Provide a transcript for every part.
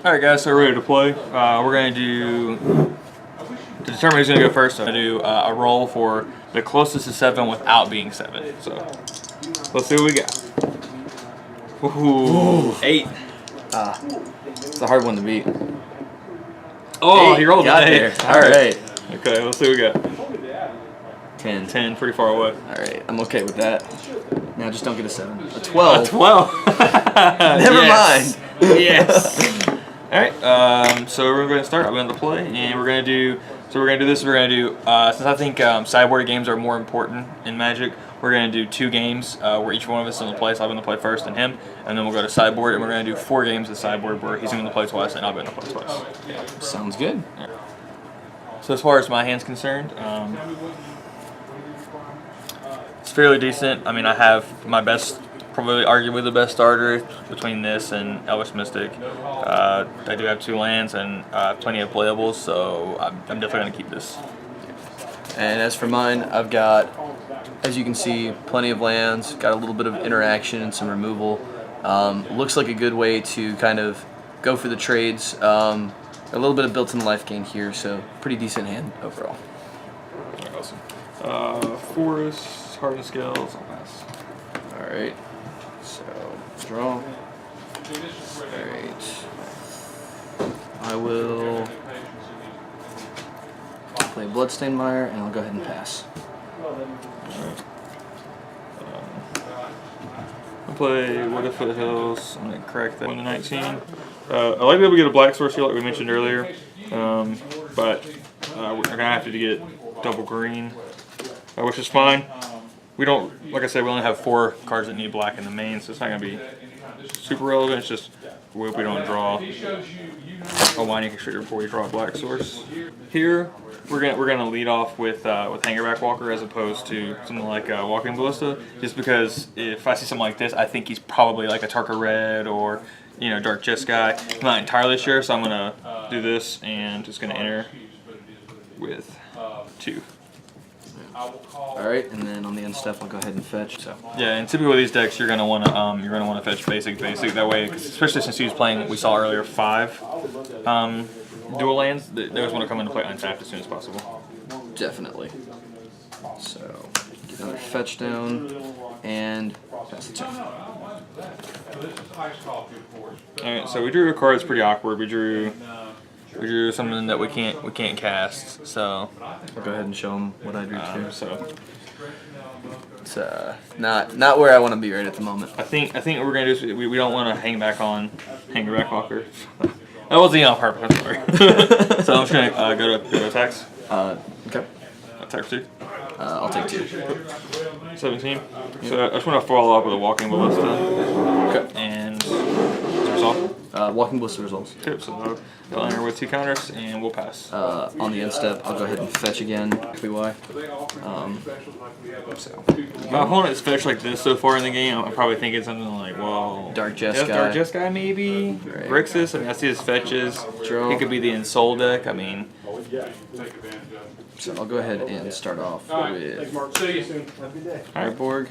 Alright guys, so we're ready to play. We're going to do, to determine who's going to go first, I'm going to do a roll for the closest to 7 without being 7. So, let's see what we got. Ooh, 8. It's a hard one to beat. Oh, he rolled got an 8. there. Alright. Okay, let's see what we got. 10. 10, pretty far away. Alright, I'm okay with that. Now just don't get a 7. A 12. A 12. Never mind. Yes. Alright, so we're going to start. I'm going to play, and we're going to do, so we're going to do this. We're going to do, since I think sideboard games are more important in Magic, we're going to do 2 games where each one of us is going to play. So I'm going to play first and him, and then we'll go to sideboard, and we're going to do 4 games of sideboard where he's going to play twice and I'm going to play twice. Sounds good. Right. So as far as my hand's concerned, it's fairly decent. I mean, I have my best, probably arguably the best starter between this and Elvish Mystic. I do have 2 lands and plenty of playables, so I'm definitely going to keep this. And as for mine, I've got, as you can see, plenty of lands, got a little bit of interaction and some removal. Looks like a good way to kind of go for the trades. A little bit of built-in life gain here, so pretty decent hand overall. Awesome. Forest, Hardened Scales, I'll pass. Alright, so draw. Alright. I will play Bloodstained Mire, and I'll go ahead and pass. Alright. I'll play Wood of Foothills. I'm going to crack that 1 to 19. I like to be able to get a black source here like we mentioned earlier, but we're going to have to get double green, which is fine. We don't, like I said, we only have 4 cards that need black in the main, so it's not going to be super relevant. It's just we hope we don't draw a Winding Constrictor before we draw a black source. Here, we're gonna lead off with Hangerback Walker as opposed to something like Walking Ballista, just because if I see something like this, I think he's probably like a Tarka Red or Dark Jeskai. I'm not entirely sure, so I'm gonna do this and just gonna enter with 2. Alright, and then on the end step, I'll go ahead and fetch. So yeah, and typically with these decks, you're gonna wanna fetch basic. That way, especially since he was playing, we saw earlier 5 dual lands. They always want to come into play untapped as soon as possible. Definitely. So get another fetch down and pass the turn. Alright, so we drew a card that's pretty awkward. We drew something that we can't cast. So I'll go ahead and show them what I drew too. So it's not where I want to be right at the moment. I think what we're gonna do is we don't want to hang back Walker. That wasn't on purpose. I'm sorry. So I'm just gonna go to attacks. Okay. Attack for 2. I'll take 2. 17. Yep. So I just want to follow up with a Walking Ballista. Okay. And resolve. Walking Ballista results. Okay, so they'll enter with 2 counters, and we'll pass. On the end step, I'll go ahead and fetch again. PY. So my opponent has fetched like this so far in the game. I'm probably thinking something like, well, Dark Jeskai. Dark Jeskai maybe. Right. Grixis. I mean, I see his fetches. Draw. He could be the Ensoul deck. I mean. So I'll go ahead and start off with. Alright, Borg.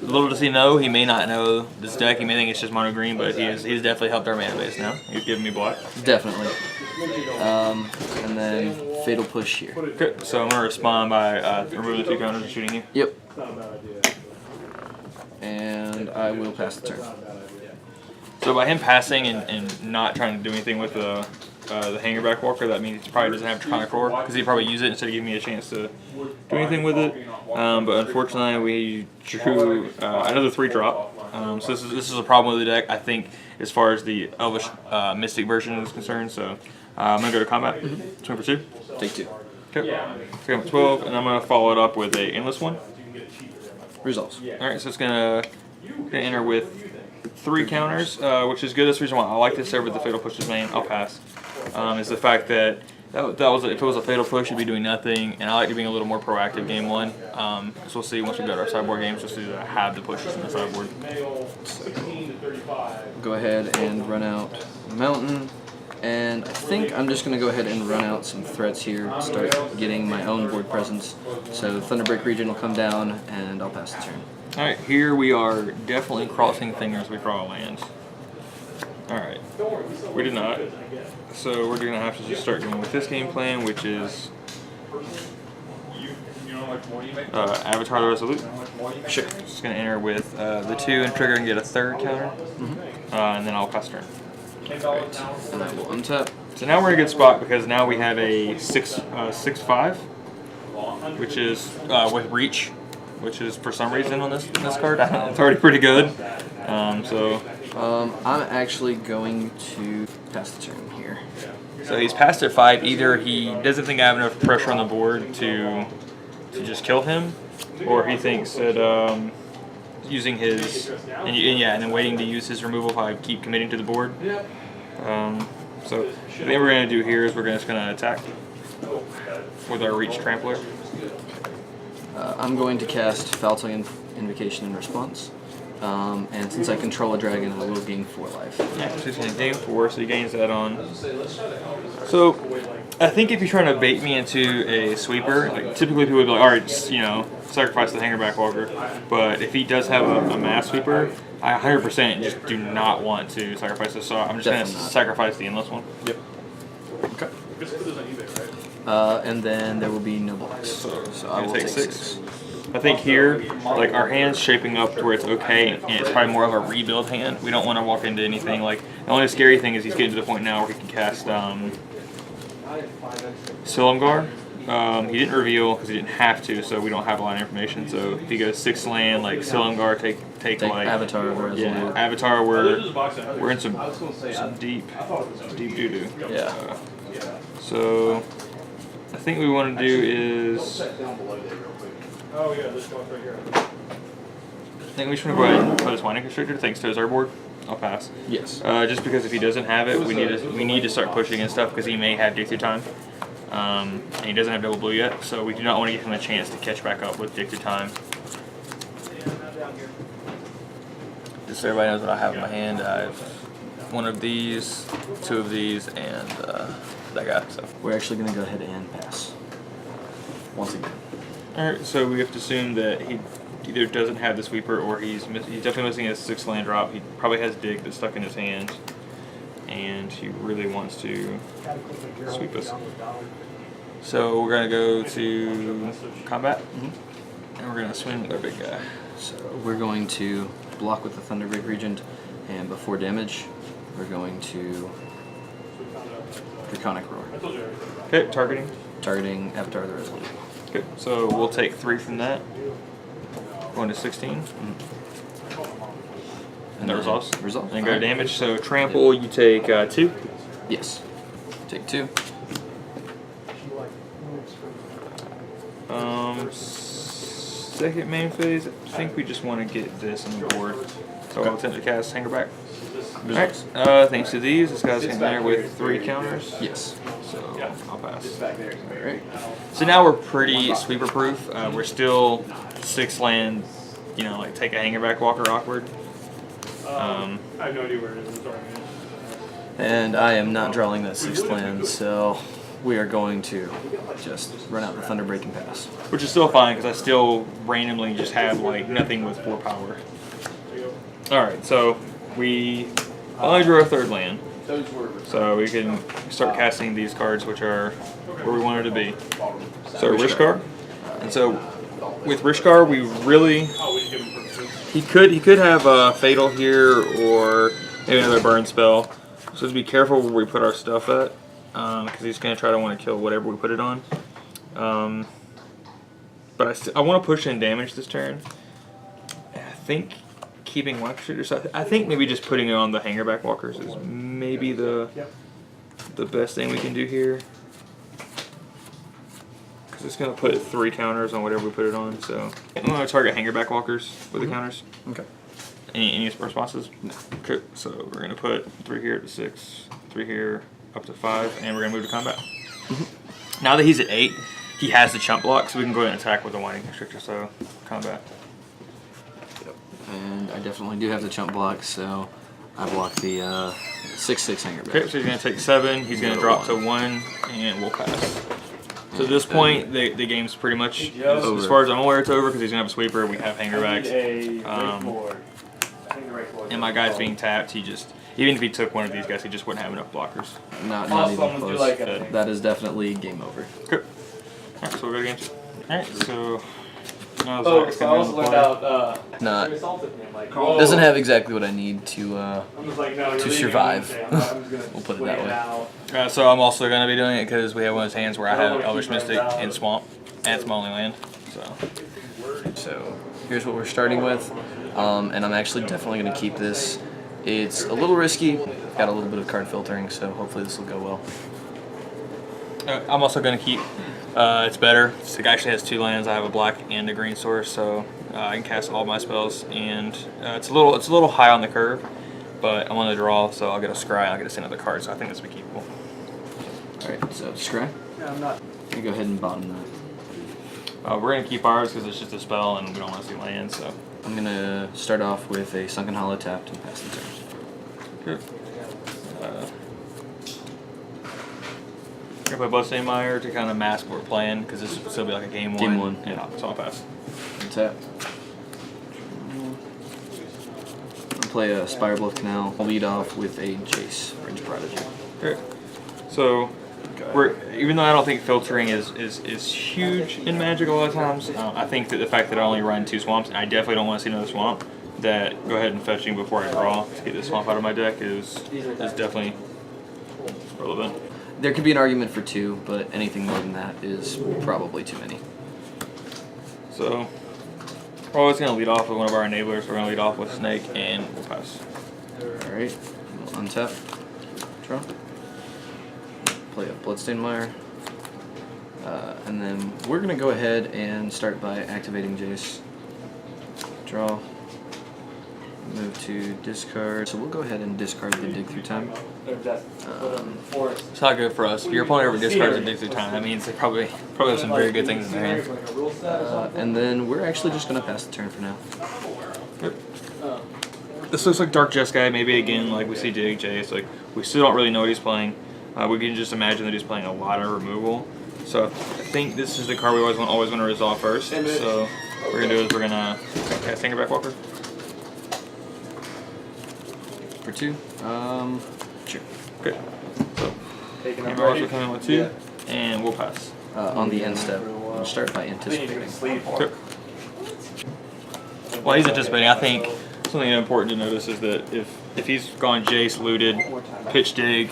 Little does he know, he may not know this deck. He may think it's just mono green, but he's definitely helped our mana base now. He's giving me black. Definitely. And then Fatal Push here. Okay, so I'm going to respond by removing the 2 counters and shooting you. Yep. And I will pass the turn. So by him passing and not trying to do anything with the Hangerback Walker, that means he probably doesn't have Draconic Roar, because he'd probably use it instead of giving me a chance to do anything with it. But unfortunately, we drew another 3-drop. So this is a problem with the deck, I think, as far as the Elvish Mystic version is concerned. So I'm going to go to combat. 2 for 2. Take 2. Okay. So I'm at 12, and I'm going to follow it up with a Endless one. Results. Alright, so it's going to enter with 3 counters, which is good. That's the reason why I like this over the Fatal Push's main. I'll pass. Is the fact that if it was a Fatal Push, you'd be doing nothing, and I like to be a little more proactive game 1. So we'll see once we go to our sideboard games, just to have the pushes in the sideboard. So, go ahead and run out Mountain, and I think I'm just going to go ahead and run out some threats here, start getting my own board presence. So Thunderbreak Region will come down, and I'll pass the turn. Alright, here we are definitely crossing fingers we draw a land. Alright, we did not. So we're gonna have to just start going with this game plan, which is Avatar the Resolute. Sure. Just gonna enter with the 2 and trigger and get a 3rd counter. And then I'll pass turn. Right. And I will untap. So now we're in a good spot because now we have a 6/5, which is with reach, which is for some reason on this card. It's already pretty good. I'm actually going to pass the turn here. So he's passed at 5. Either he doesn't think I have enough pressure on the board to just kill him, or he thinks that using his and then waiting to use his removal if I keep committing to the board. So the thing we're going to do here is we're just going to attack with our reach trampler. I'm going to cast Foul-Tongue Invocation in response. And since I control a dragon, I will gain 4 life. Yeah, so he's going to gain 4, so he gains that on. So I think if you're trying to bait me into a sweeper, like typically people would be like, alright, just, sacrifice the Hangerback Walker. But if he does have a mass sweeper, I 100% just do not want to sacrifice this. So I'm just going to sacrifice the endless one. Yep. Okay. And then there will be no blocks. So I will take 6. I think here, like our hand's shaping up to where it's okay, and it's probably more of a rebuild hand. We don't want to walk into anything. Like the only scary thing is he's getting to the point now where he can cast Silumgar. He didn't reveal because he didn't have to, so we don't have a lot of information. So if he goes 6 land, like Silumgar, take like Avatar of Resolute. Yeah, Avatar. We're in some deep doo doo. Yeah. So I think what we want to do is. Oh yeah, this one's right here. I think we should go ahead and put his Winding Constrictor thanks to his board. I'll pass. Yes. Just because if he doesn't have it, we need to start pushing and stuff because he may have Dig Through Time. And he doesn't have double blue yet, so we do not want to give him a chance to catch back up with Dig Through Time. Just so everybody knows what I have in my hand, I have 1 of these, 2 of these, and that guy. So We're actually going to go ahead and pass. Once again. Alright, so we have to assume that he either doesn't have the sweeper or he's definitely missing his 6 land drop. He probably has Dig that's stuck in his hand, and he really wants to sweep us. So we're going to go to combat, and we're going to swing with our big guy. So we're going to block with the Thunderbreak Regent, and before damage, we're going to Draconic Roar. Okay, targeting. Targeting Avatar the Resolute. Okay, so we'll take 3 from that. Going to 16. And that resolves. Resolve. And go damage. So trample, you take 2. Yes. Take 2. Second main phase, I think we just want to get this on the board. So I'll attempt to cast Hangerback. Alright, thanks to these, this guy's in there with 3 counters. Yes. So I'll pass. Alright. So now we're pretty sweeper proof. We're still 6 land, like take a Hangerback Walker awkward. I have no idea where it is. Sorry, man. And I am not drawing that 6th land, so we are going to just run out the Thunderbreak and pass. Which is still fine because I still randomly just have like nothing with 4 power. Alright, so we only drew our 3rd land. So we can start casting these cards, which are where we wanted to be. So Rishkar. And so with Rishkar, we really he could have Fatal here or maybe another burn spell. So just be careful where we put our stuff at, because he's gonna try to want to kill whatever we put it on. But I want to push in damage this turn. And I think keeping one shooter. So I think maybe just putting it on the Hangerback Walkers is maybe the best thing we can do here. Because it's going to put 3 counters on whatever we put it on. So I'm going to target Hangerback Walkers with the counters. Okay. Any responses? No. Okay, so we're going to put 3 here to 6, 3 here up to 5, and we're going to move to combat. Now that he's at 8, he has the chump block, so we can go ahead and attack with the Winding Constrictor. So combat. And I definitely do have the chump block, so I block the 6/6 Hangerback. Okay, so he's going to take 7, he's going to drop to 1, and we'll pass. So at this point, the game's pretty much, as far as I'm aware, it's over because he's going to have a sweeper, we have Hangerbacks. And my guy's being tapped, even if he took one of these guys, he just wouldn't have enough blockers. Not even close. That is definitely game over. Okay. Alright, so we'll go against it. Alright, so now Oh, Zach's so I gonna also play. learned out. Not. He assaulted him. Like, Doesn't have exactly what I need to I'm just like, no, you're to leaving. survive. Okay, I'm just gonna We'll put it wait that way. out. So I'm also going to be doing it because we have one of those hands where I have Elvish Mystic in Swamp, and it's my only land. So here's what we're starting with, and I'm actually definitely going to keep this. It's a little risky, got a little bit of card filtering, so hopefully this will go well. I'm also going to keep, it's better. It actually has 2 lands. I have a black and a green source, so I can cast all my spells, and it's a little high on the curve, but I'm on the draw, so I'll get a scry and I'll get to send another card, so I think this will be keepable. Alright, so scry. Yeah, I'm not. You go ahead and bottom that. We're going to keep ours because it's just a spell and we don't want to see lands, so. I'm going to start off with a Sunken Hollow tapped and pass the turn. Good. We're going to play Bloodstained Mire to kind of mask what we're playing because this will still be like a game 1. Game 1. Yeah, so I'll pass. Tap. Play a Spirebluff Canal. I'll lead off with a Jace, Fringe Prodigy. Great. So, even though I don't think filtering is huge in Magic a lot of times, I think that the fact that I only run 2 swamps, and I definitely don't want to see another swamp, that go ahead and fetching before I draw to get this swamp out of my deck is definitely relevant. There could be an argument for 2, but anything more than that is probably too many. So, we're always going to lead off with one of our enablers. We're going to lead off with Snek, and we'll pass. Alright, we'll untap. Draw. Play a Bloodstained Mire. And then we're going to go ahead and start by activating Jace. Draw. Move to discard. So we'll go ahead and discard the Dig Through Time. It's not good for us. If your opponent ever discards a dig through time, that means they probably have some very good things in their hand. And then we're actually just going to pass the turn for now. This looks like Dark Jeskai, maybe again, like we see Dig Jace. Like, we still don't really know what he's playing. We can just imagine that he's playing a lot of removal. So I think this is the card we always want to resolve first. So what we're going to do is we're going to cast Fingerback Walker. For 2? Sure. Okay. So Hammer Walker will come in with 2, and we'll pass. On the end step, we'll start by anticipating. Okay. While he's anticipating, I think something important to notice is that if he's gone Jace, looted, pitch dig,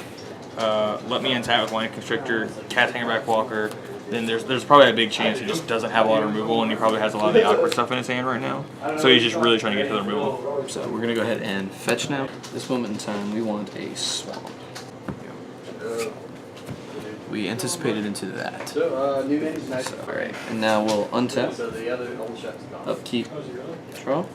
let me untap with Land Constrictor, cast Hammerback Walker, then there's probably a big chance he just doesn't have a lot of removal, and he probably has a lot of the awkward stuff in his hand right now. So he's just really trying to get to the removal. So we're going to go ahead and fetch now. At this moment in time, we want a swamp. We anticipated into that. So, alright, and now we'll untap, upkeep, draw.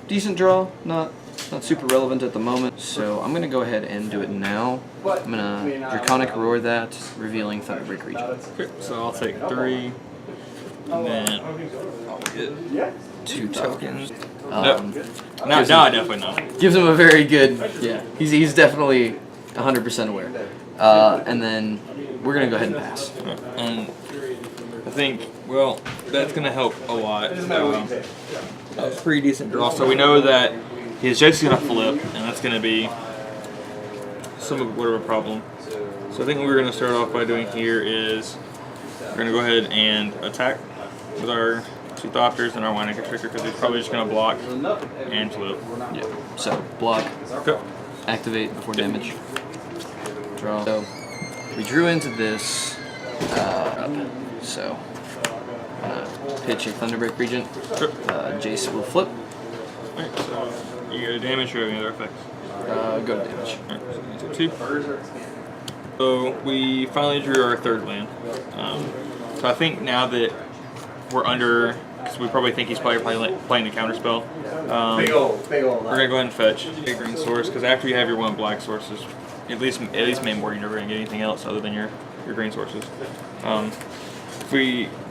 Decent draw, not super relevant at the moment, so I'm going to go ahead and do it now. I'm going to Draconic Roar that, revealing Thunderbreak Region. Okay, so I'll take 3, and then I'll get 2 tokens. Now I definitely know. Gives him a very good, yeah, he's definitely 100% aware. And then we're going to go ahead and pass. And I think, well, that's going to help a lot. A pretty decent draw. So we know that his Jace is going to flip, and that's going to be some of whatever problem. So I think what we're going to start off by doing here is we're going to go ahead and attack with our 2 Thopters and our Winding Constrictor because he's probably just going to block and flip. Yeah. So block, Okay. activate before damage, draw. So we drew into this so pitch a Thunderbreak Regent. Jace will flip. Alright, so you go to damage or any other effects? Go to damage. Alright, so 2. So we finally drew our 3rd land. So I think now that we're under, because we probably think he's probably playing the counterspell, we're going to go ahead and fetch a green source, because after you have your 1 black sources, at least main board, you're never going to get anything else other than your green sources. If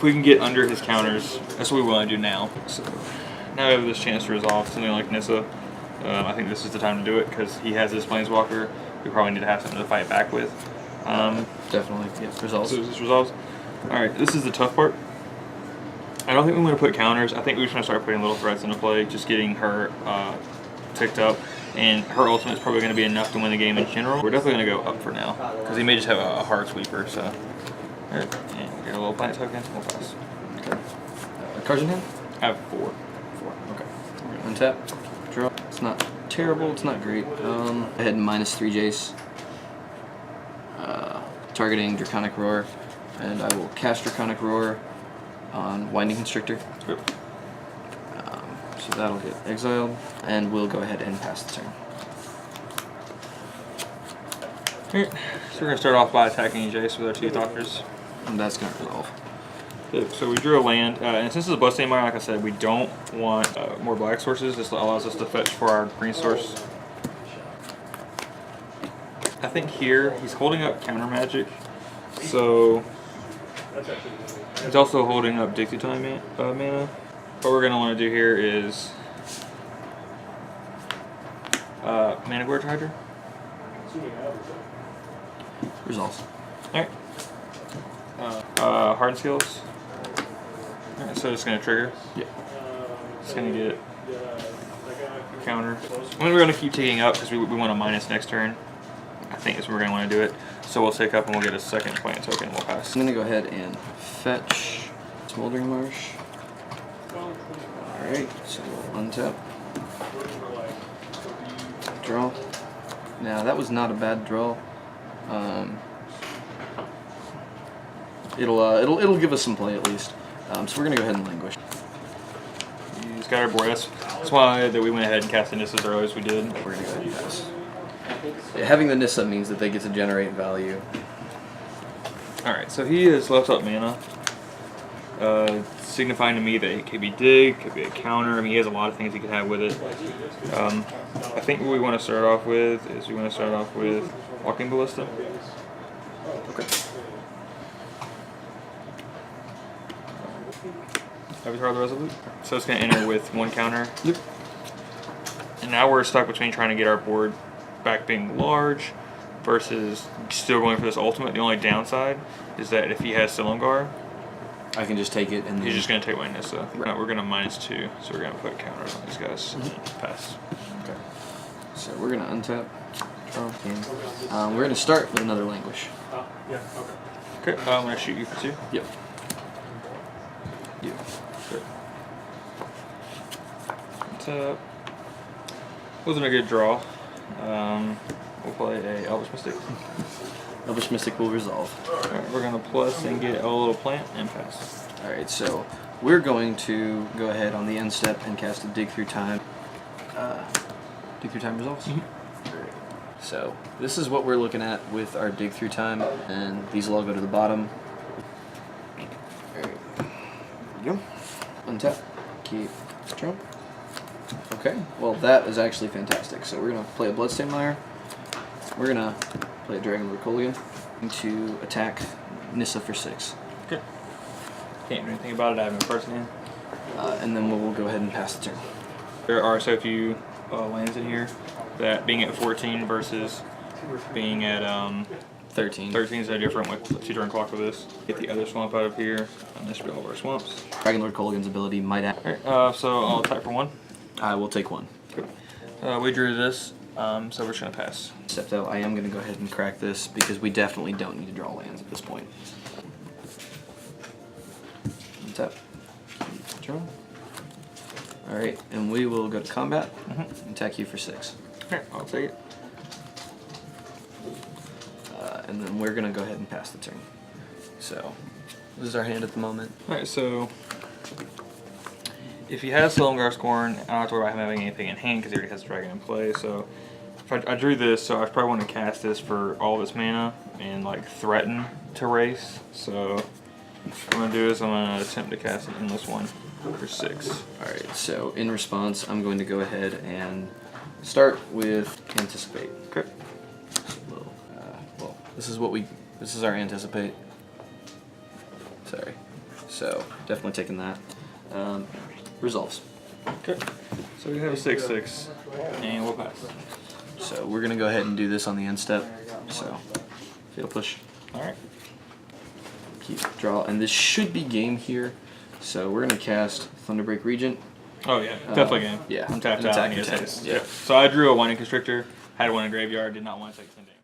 we can get under his counters, that's what we want to do now. So now we have this chance to resolve something like Nissa. I think this is the time to do it because he has this Planeswalker. We probably need to have something to fight back with. Definitely, yeah, resolves. So this resolves. Alright, this is the tough part. I don't think we want to put counters. I think we're just going to start putting little threats into play, just getting her picked up, and her ultimate is probably going to be enough to win the game in general. We're definitely going to go up for now, because he may just have a hard sweeper, so. Alright, and get a little plant token, we'll pass. Okay. Cards in hand? I have 4. 4, okay. We're gonna untap, draw. It's not terrible, it's not great. Go ahead and -3 Jace. Targeting Draconic Roar, and I will cast Draconic Roar on Winding Constrictor. Yep. So that'll get exiled, and we'll go ahead and pass the turn. Alright, so we're going to start off by attacking Jace with our 2 Doctors. And that's gonna resolve. Yep, so we drew a land, and since it's a Bloodstained Mire, like I said, we don't want more black sources. This allows us to fetch for our green source. I think here he's holding up counter magic, so he's also holding up Dig Through Time mana. What we're gonna want to do here is Mana Gorge Hydra. Resolves. All right. Hardened Skills. All right, so it's gonna trigger. Yeah. It's gonna get counter. And we're gonna keep taking up because we want a minus next turn. I think that's what we're going to want to do it. So we'll take up and we'll get a second plant token and we'll pass. I'm going to go ahead and fetch Smoldering Marsh. Alright, so we'll untap. Draw. Now that was not a bad draw. It'll give us some play at least. So we're going to go ahead and Languish. You scatterboard. That's why that we went ahead and cast this as early as we did. We're going to go ahead and pass. Yeah, having the Nissa means that they get to generate value. Alright, so he has left up mana, signifying to me that it could be dig, could be a counter. I mean, he has a lot of things he could have with it. I think what we want to start off with is Walking Ballista. Okay. Avatar the Resolute. So it's going to enter with 1 counter. Yep. And now we're stuck between trying to get our board back being large versus still going for this ultimate. The only downside is that if he has Silumgar, I can just take it and he's just going to take my Nissa. Right. We're going to -2, so we're going to put counters on these guys. Pass. Okay. So we're going to untap, draw game. We're going to start with another Languish. Yeah, okay. Okay, I'm going to shoot you for 2. Yep. You. Good. Untap. Wasn't a good draw. We'll play a Elvish Mystic. Elvish Mystic will resolve. Alright, we're going to plus and get a little plant and pass. Alright, so we're going to go ahead on the end step and cast a Dig Through Time. Dig Through Time resolves? Mm-hmm. So this is what we're looking at with our Dig Through Time, and these will all go to the bottom. Alright. There you go. Untap. Keep draw. Okay, well that is actually fantastic. So we're going to play a Bloodstained Mire. We're going to play a Dragonlord Kolaghan to attack Nissa for 6. Okay. Can't do anything about it, I have no cards in hand. And then we'll go ahead and pass the turn. There are so few lands in here that being at 14 versus being at 13. 13 is no different with 2 turn clock with this. Get the other swamp out of here, and this should be all of our swamps. Dragonlord Kolaghan's ability might act. Alright, so I'll attack for 1. I will take 1. Cool. We drew this, so we're just going to pass. Except though, I am going to go ahead and crack this because we definitely don't need to draw lands at this point. Tap. Draw. Alright, and we will go to combat and attack you for 6. Okay, I'll take it. And then we're going to go ahead and pass the turn. So, this is our hand at the moment. Alright, so if he has Silumgar Scorn, I don't have to worry about him having anything in hand because he already has a dragon in play. So if I drew this, so I probably want to cast this for all of its mana and like threaten to race. So what I'm going to do is I'm going to attempt to cast an Endless One for 6. Alright, so in response, I'm going to go ahead and start with Anticipate. Okay. Well, this is our Anticipate. Sorry. So, definitely taking that. Resolves. Okay. So we have a 6/6, and we'll pass. So we're gonna go ahead and do this on the end step. So, fatal push. All right. Keep draw, and this should be game here. So we're gonna cast Thunderbreak Regent Oh yeah, definitely game. yeah, I'm tapped and out. attack I need your to take tanks. this. Yeah. So I drew a Winding Constrictor, had one in graveyard, did not want to take 10 damage.